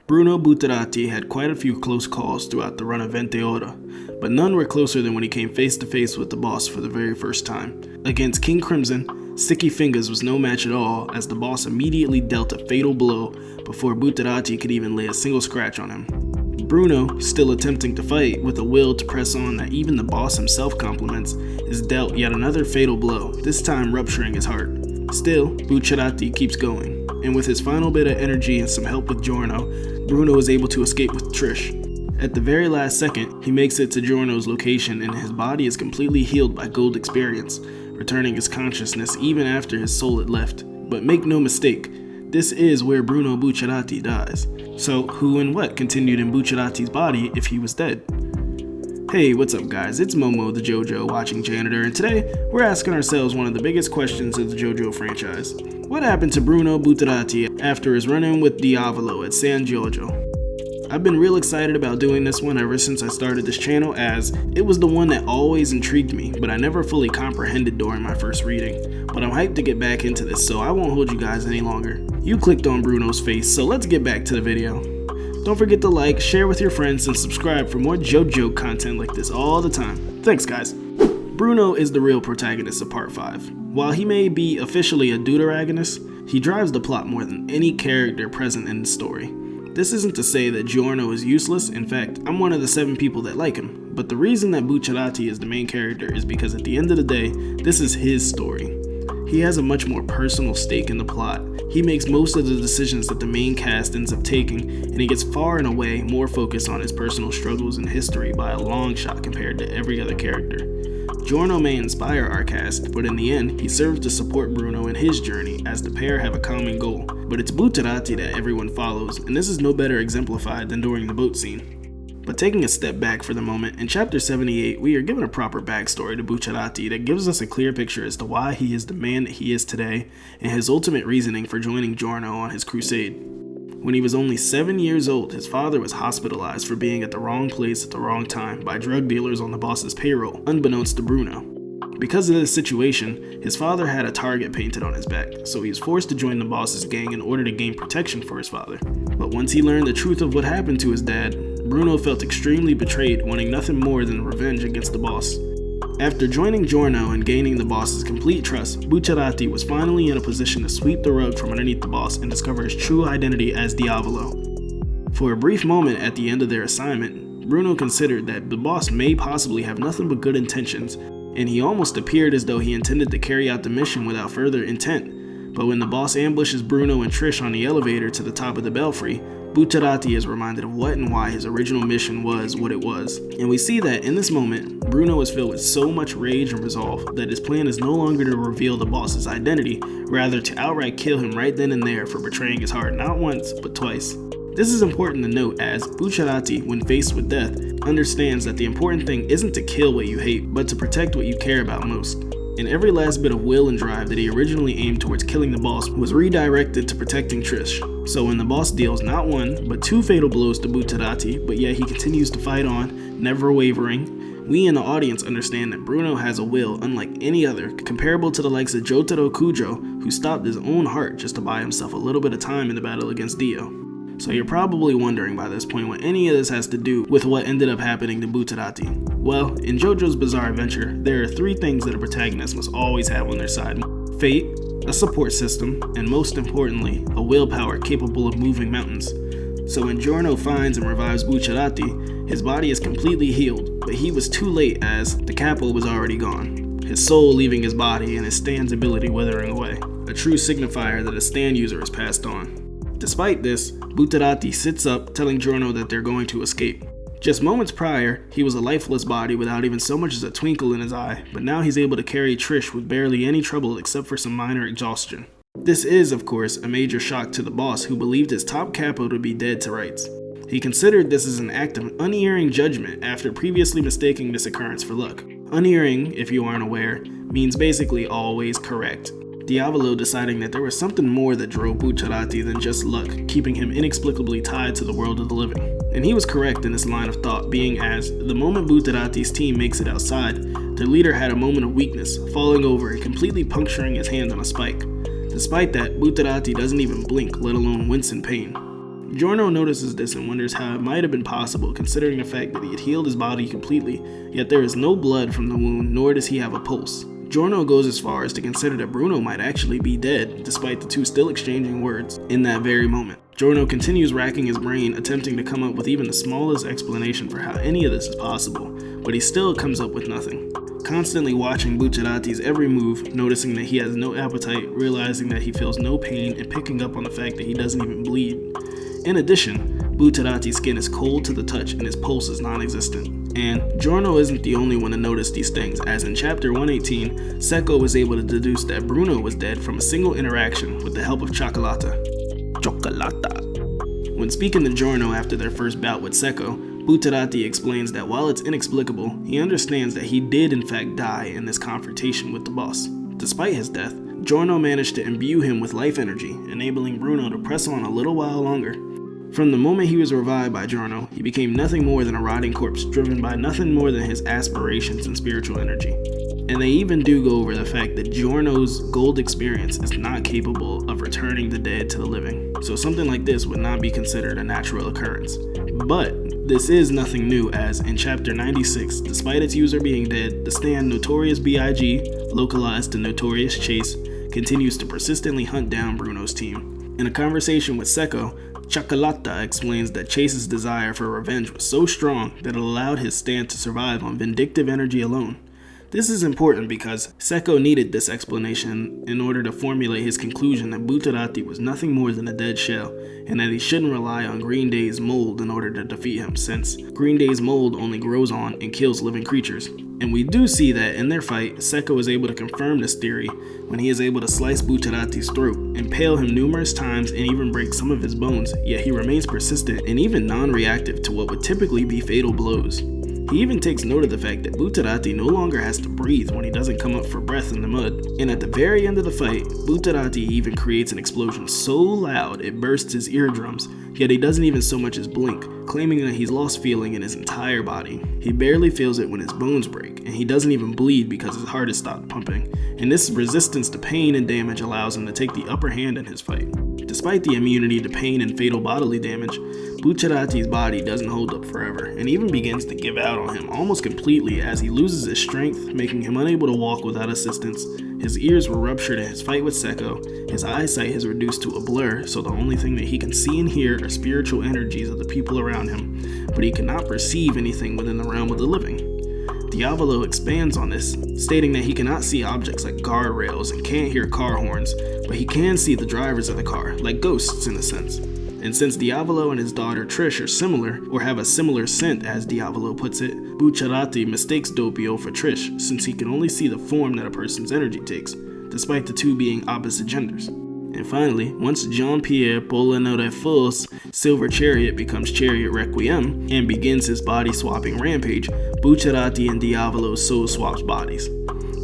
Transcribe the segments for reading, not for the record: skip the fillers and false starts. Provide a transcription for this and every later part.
Bruno Buciarrati had quite a few close calls throughout the run of Vento Aureo, but none were closer than when he came face to face with the boss for the very first time. Against King Crimson, Sticky Fingers was no match at all, as the boss immediately dealt a fatal blow before Bucciarati could even lay a single scratch on him. Bruno, still attempting to fight with a will to press on that even the boss himself compliments, is dealt yet another fatal blow, this time rupturing his heart. Still, Bucciarati keeps going, and with his final bit of energy and some help with Giorno, Bruno is able to escape with Trish. At the very last second, he makes it to Giorno's location and his body is completely healed by gold experience, returning his consciousness even after his soul had left. But make no mistake, this is where Bruno Buciarrati dies. So who and what continued in Bucciarati's body if he was dead? Hey, what's up guys, it's Momo the JoJo watching janitor, and today we're asking ourselves one of the biggest questions of the JoJo franchise. What happened to Bruno Buciarrati after his run-in with Diavolo at San Jojo? I've been real excited about doing this one ever since I started this channel, as it was the one that always intrigued me, but I never fully comprehended during my first reading. But I'm hyped to get back into this, so I won't hold you guys any longer. You clicked on Bruno's face, so let's get back to the video. Don't forget to like, share with your friends, and subscribe for more JoJo content like this all the time. Thanks guys. Bruno is the real protagonist of part 5. While he may be officially a deuteragonist, he drives the plot more than any character present in the story. This isn't to say that Giorno is useless, in fact, I'm one of the 7 people that like him, but the reason that Bucciarati is the main character is because at the end of the day, this is his story. He has a much more personal stake in the plot. He makes most of the decisions that the main cast ends up taking, and he gets far and away more focused on his personal struggles and history by a long shot compared to every other character. Giorno may inspire our cast, but in the end, he serves to support Bruno in his journey, as the pair have a common goal. But it's Bucciarati that everyone follows, and this is no better exemplified than during the boat scene. But taking a step back for the moment, in chapter 78, we are given a proper backstory to Bucciarati that gives us a clear picture as to why he is the man that he is today, and his ultimate reasoning for joining Giorno on his crusade. When he was only 7 years old, his father was hospitalized for being at the wrong place at the wrong time by drug dealers on the boss's payroll, unbeknownst to Bruno. Because of this situation, his father had a target painted on his back, so he was forced to join the boss's gang in order to gain protection for his father. But once he learned the truth of what happened to his dad, Bruno felt extremely betrayed, wanting nothing more than revenge against the boss. After joining Giorno and gaining the boss's complete trust, Bucciarati was finally in a position to sweep the rug from underneath the boss and discover his true identity as Diavolo. For a brief moment at the end of their assignment, Bruno considered that the boss may possibly have nothing but good intentions, and he almost appeared as though he intended to carry out the mission without further intent. But when the boss ambushes Bruno and Trish on the elevator to the top of the belfry, Bucciarati is reminded of what and why his original mission was what it was. And we see that in this moment, Bruno is filled with so much rage and resolve that his plan is no longer to reveal the boss's identity, rather to outright kill him right then and there for betraying his heart not once, but twice. This is important to note, as Bucciarati, when faced with death, understands that the important thing isn't to kill what you hate, but to protect what you care about most. And every last bit of will and drive that he originally aimed towards killing the boss was redirected to protecting Trish. So when the boss deals not 1, but 2 fatal blows to Bucciarati, but yet he continues to fight on, never wavering, we in the audience understand that Bruno has a will unlike any other, comparable to the likes of Jotaro Kujo, who stopped his own heart just to buy himself a little bit of time in the battle against Dio. So you're probably wondering by this point what any of this has to do with what ended up happening to Bucciarati. Well, in Jojo's Bizarre Adventure, there are 3 things that a protagonist must always have on their side: fate, a support system, and most importantly, a willpower capable of moving mountains. So when Giorno finds and revives Bucciarati, his body is completely healed, but he was too late as the capo was already gone, his soul leaving his body and his stand's ability withering away, a true signifier that a stand user is passed on. Despite this, Bucciarati sits up, telling Giorno that they're going to escape. Just moments prior, he was a lifeless body without even so much as a twinkle in his eye, but now he's able to carry Trish with barely any trouble except for some minor exhaustion. This is, of course, a major shock to the boss, who believed his top capo to be dead to rights. He considered this as an act of unerring judgment after previously mistaking this occurrence for luck. Unerring, if you aren't aware, means basically always correct. Diavolo deciding that there was something more that drove Bucciarati than just luck, keeping him inexplicably tied to the world of the living. And he was correct in this line of thought, being as, the moment Bucciarati's team makes it outside, their leader had a moment of weakness, falling over and completely puncturing his hand on a spike. Despite that, Bucciarati doesn't even blink, let alone wince in pain. Giorno notices this and wonders how it might have been possible considering the fact that he had healed his body completely, yet there is no blood from the wound nor does he have a pulse. Giorno goes as far as to consider that Bruno might actually be dead, despite the two still exchanging words in that very moment. Giorno continues racking his brain, attempting to come up with even the smallest explanation for how any of this is possible, but he still comes up with nothing. Constantly watching Bucciarati's every move, noticing that he has no appetite, realizing that he feels no pain, and picking up on the fact that he doesn't even bleed. In addition, Bucciarati's skin is cold to the touch and his pulse is non-existent. And Giorno isn't the only one to notice these things, as in chapter 118, Secco was able to deduce that Bruno was dead from a single interaction with the help of Cioccolata. When speaking to Giorno after their first bout with Secco, Bucciarati explains that while it's inexplicable, he understands that he did in fact die in this confrontation with the boss. Despite his death, Giorno managed to imbue him with life energy, enabling Bruno to press on a little while longer. From the moment he was revived by Giorno, he became nothing more than a rotting corpse driven by nothing more than his aspirations and spiritual energy. And they even do go over the fact that Giorno's gold experience is not capable of returning the dead to the living, so something like this would not be considered a natural occurrence. But this is nothing new, as in chapter 96, despite its user being dead, the stand Notorious B.I.G., localized to Notorious Chase, continues to persistently hunt down Bruno's team. In a conversation with Secco, Cioccolata explains that Chase's desire for revenge was so strong that it allowed his stand to survive on vindictive energy alone. This is important because Secco needed this explanation in order to formulate his conclusion that Bucciarati was nothing more than a dead shell, and that he shouldn't rely on Green Day's mold in order to defeat him, since Green Day's mold only grows on and kills living creatures. And we do see that in their fight, Secco is able to confirm this theory when he is able to slice Bucciarati's throat, impale him numerous times, and even break some of his bones, yet he remains persistent and even non-reactive to what would typically be fatal blows. He even takes note of the fact that Bucciarati no longer has to breathe when he doesn't come up for breath in the mud. And at the very end of the fight, Bucciarati even creates an explosion so loud it bursts his eardrums, yet he doesn't even so much as blink, claiming that he's lost feeling in his entire body. He barely feels it when his bones break, and he doesn't even bleed because his heart has stopped pumping. And this resistance to pain and damage allows him to take the upper hand in his fight. Despite the immunity to pain and fatal bodily damage, Bucciarati's body doesn't hold up forever, and even begins to give out on him almost completely as he loses his strength, making him unable to walk without assistance. His ears were ruptured in his fight with Secco, his eyesight is reduced to a blur, so the only thing that he can see and hear are spiritual energies of the people around him, but he cannot perceive anything within the realm of the living. Diavolo expands on this, stating that he cannot see objects like guardrails and can't hear car horns, but he can see the drivers of the car, like ghosts in a sense. And since Diavolo and his daughter Trish are similar, or have a similar scent as Diavolo puts it, Bucciarati mistakes Doppio for Trish since he can only see the form that a person's energy takes, despite the two being opposite genders. And finally, once Jean-Pierre Polnareff's Silver Chariot becomes Chariot Requiem and begins his body swapping rampage, Bucciarati and Diavolo soul swaps bodies.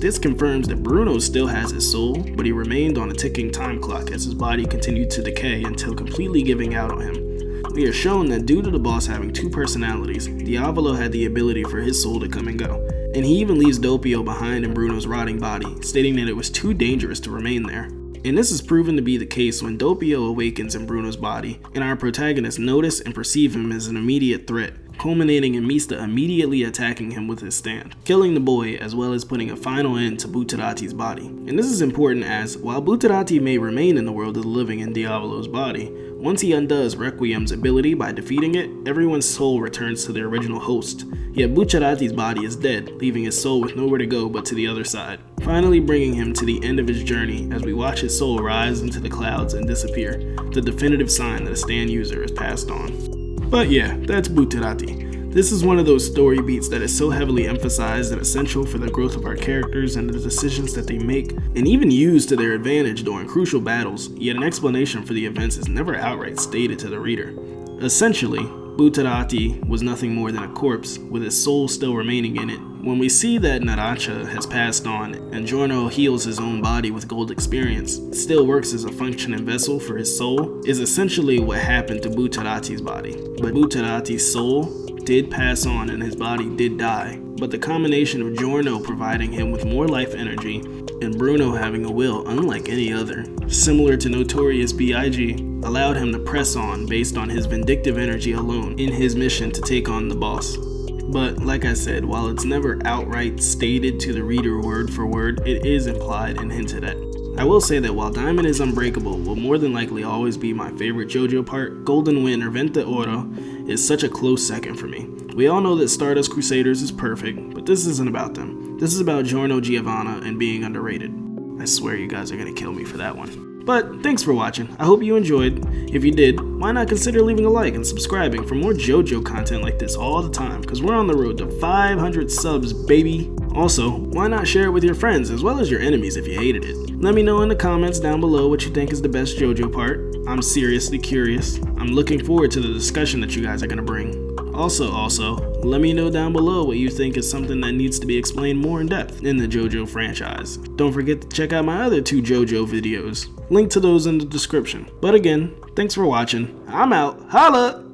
This confirms that Bruno still has his soul, but he remained on a ticking time clock as his body continued to decay until completely giving out on him. We are shown that due to the boss having two personalities, Diavolo had the ability for his soul to come and go, and he even leaves Doppio behind in Bruno's rotting body, stating that it was too dangerous to remain there. And this is proven to be the case when Doppio awakens in Bruno's body, and our protagonists notice and perceive him as an immediate threat, culminating in Mista immediately attacking him with his stand, killing the boy as well as putting a final end to Bucciarati's body. And this is important as, while Bucciarati may remain in the world of the living in Diavolo's body, once he undoes Requiem's ability by defeating it, everyone's soul returns to their original host, yet Bucciarati's body is dead, leaving his soul with nowhere to go but to the other side, finally bringing him to the end of his journey as we watch his soul rise into the clouds and disappear, the definitive sign that a stand user is passed on. But yeah, that's Bucciarati. This is one of those story beats that is so heavily emphasized and essential for the growth of our characters and the decisions that they make, and even used to their advantage during crucial battles, yet an explanation for the events is never outright stated to the reader. Essentially, Bucciarati was nothing more than a corpse, with his soul still remaining in it. When we see that Narancia has passed on, and Giorno heals his own body with gold experience, still works as a functioning vessel for his soul, is essentially what happened to Bucciarati's body. But Bucciarati's soul did pass on and his body did die, but the combination of Giorno providing him with more life energy and Bruno having a will unlike any other, similar to Notorious B.I.G., allowed him to press on based on his vindictive energy alone in his mission to take on the boss. But like I said, while it's never outright stated to the reader word for word, it is implied and hinted at. I will say that while Diamond is Unbreakable will more than likely always be my favorite JoJo part, Golden Wind or Vento Aureo is such a close second for me. We all know that Stardust Crusaders is perfect, but this isn't about them. This is about Giorno Giovanna and being underrated. I swear you guys are gonna kill me for that one. But thanks for watching. I hope you enjoyed. If you did, why not consider leaving a like and subscribing for more JoJo content like this all the time, because we're on the road to 500 subs, baby. Also, why not share it with your friends as well as your enemies if you hated it. Let me know in the comments down below what you think is the best JoJo part. I'm seriously curious. I'm looking forward to the discussion that you guys are gonna bring. Also, let me know down below what you think is something that needs to be explained more in depth in the JoJo franchise. Don't forget to check out my other 2 JoJo videos. Link to those in the description. But again, thanks for watching. I'm out. Holla!